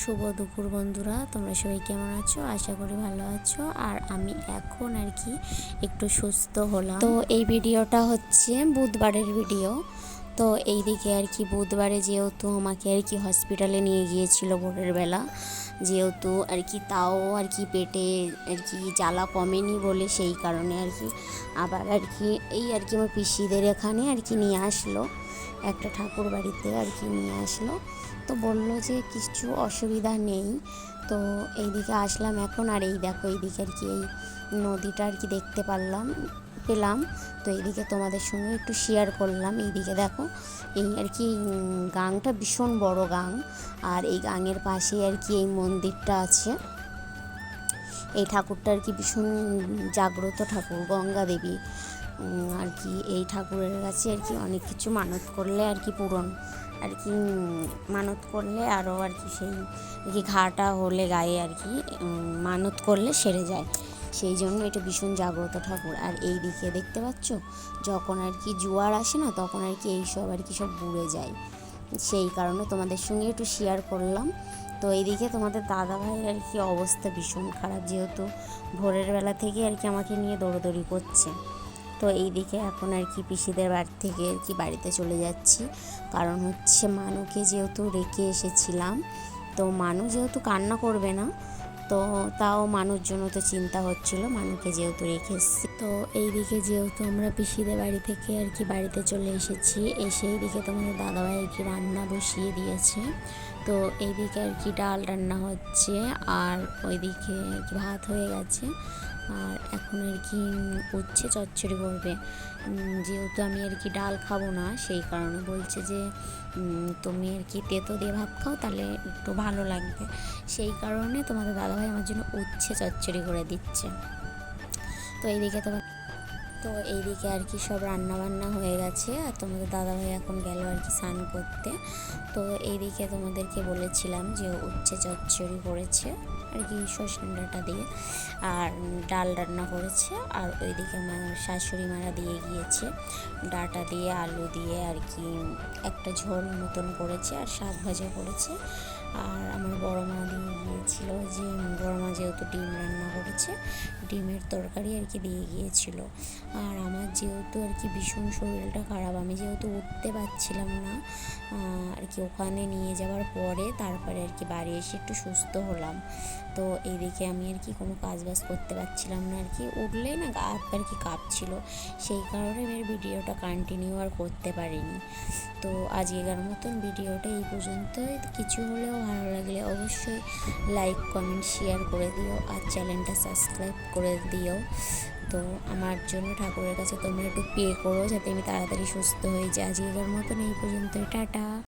শুভ দুপুর বন্ধুরা, তোমরা সবাই কেমন আছো? আশা করি ভালো আছো। আর আমি এখন আর কি একটু সুস্থ হলাম। তো এই ভিডিওটা হচ্ছে বুধবারের ভিডিও। তো এইদিকে আর কি বুধবারে যেহেতু আমাকে আর কি হসপিটালে নিয়ে গিয়েছিল ভোরের বেলা, যেহেতু আর কি তাও আর কি পেটে আর কি জ্বালা কমেনি বলে সেই কারণে আর কি আবার আর কি এই আর কি আমার পিসিদের এখানে আর কি নিয়ে আসলো, একটা ঠাকুর বাড়িতে আর কি নিয়ে আসলো। তো বললো যে কিছু অসুবিধা নেই। তো এইদিকে আসলাম এখন। আর এই দেখো এইদিকে আর কি এই নদীটা আর কি দেখতে পেলাম। তো এইদিকে তোমাদের সঙ্গে একটু শেয়ার করলাম। এইদিকে দেখো এই আর কি গাংটা ভীষণ বড় গাং, আর এই গাঙের পাশে আর কি এই মন্দিরটা আছে। এই ঠাকুরটা আর কি ভীষণ জাগ্রত ঠাকুর, গঙ্গা দেবী আর কি। এই ঠাকুরের কাছে আর কি অনেক কিছু মানত করলে আর কি পূরণ আর কি, মানত করলে আরও আর কি সেই আর কি ঘাটা হলে গায়ে আর কি মানত করলে সেরে যায়, সেই জন্য এটা ভীষণ জাগ্রত ঠাকুর। আর এই দিকে দেখতে পাচ্ছ যখন আর কি জোয়ার আসে না, তখন আর কি এইসব আর কি সব বুড়ে যায়, সেই কারণে তোমাদের সঙ্গে একটু শেয়ার করলাম। তো এইদিকে তোমাদের দাদাভাইয়ের আর কি অবস্থা ভীষণ খারাপ, যেহেতু ভোরের বেলা থেকে আর কি আমাকে নিয়ে দৌড়দৌড়ি করছে। তো এইদিকে এখন আর কি পিসিদের বাড়ি থেকে আর কি বাড়িতে চলে যাচ্ছি, কারণ হচ্ছে মানুকে যেহেতু রেখে এসেছিলাম। তো মানু যেহেতু কান্না করবে না, তো তাও মানুষ জন্য তো চিন্তা হচ্ছিল, মানুকে যেহেতু রেখে এসেছি। তো এইদিকে যেহেতু আমরা পিসিদের বাড়ি থেকে আর কি বাড়িতে চলে এসেছি, এসেই দিকে তোমাদের দাদাভাই আর কি রান্না বসিয়ে দিয়েছে। তো এইদিকে আর কি ডাল রান্না হচ্ছে, আর ওইদিকে আর কি ভাত হয়ে গেছে। আর এখন আর কি উচ্ছে চচ্চড়ি করবে, যেহেতু আমি আর কি ডাল খাবো না, সেই কারণে বলছে যে তুমি আর কি তেতো দিয়ে ভাত খাও, তাহলে একটু ভালো লাগবে। সেই কারণে তোমাদের দাদাভাই আমার জন্য উচ্ছে চচ্চড়ি করে দিচ্ছে। তো এইদিকে আর কি সব রান্না বান্না হয়ে গেছে, আর তোমাদের দাদাভাই এখন গেল আর কি স্নান করতে। তো এইদিকে তোমাদেরকে বলেছিলাম যে উচ্ছে চচ্চড়ি করেছে আর কি সজনে ডাঁটা দিয়ে, আর ডাল রান্না করেছে। আর ওইদিকে আমার শাশুড়ি মারা দিয়ে গিয়েছে ডাঁটা দিয়ে আলু দিয়ে আর কি একটা ঝোল মতন করেছে, আর শাক ভাজা করেছে। আর আমার বড় মা দিয়ে গিয়েছিল, যে বড় মা যেহেতু ডিম রান্না করেছে, ডিমের তরকারি আর কি দিয়ে গিয়েছিল। আর আমার যেহেতু আর কি ভীষণ শরীরটা খারাপ, আমি যেহেতু উঠতে পারছিলাম না আর কি, ওখানে নিয়ে যাওয়ার পরে তারপরে আর কি বাড়ি এসে একটু সুস্থ হলাম। তো এইদিকে আমি আর কি কোনো কাজবাজ করতে পারছিলাম না আর কি, উঠলেই না গা হাত আর কি কাঁপছিল, সেই কারণে আমি ভিডিওটা কন্টিনিউ আর করতে পারিনি। তো আজকের মতন ভিডিওটা এই পর্যন্তই। কিছু হলেও ভালো লাগলে অবশ্যই লাইক কমেন্ট শেয়ার করে দিও, আর চ্যানেলটা সাবস্ক্রাইব করে দিও। তো আমার জন্য ঠাকুরের কাছে তোমরা একটু প্রে করো যাতে আমি তাড়াতাড়ি সুস্থ হয়ে যাই। আজকের মতন এই পর্যন্তই, টাটা।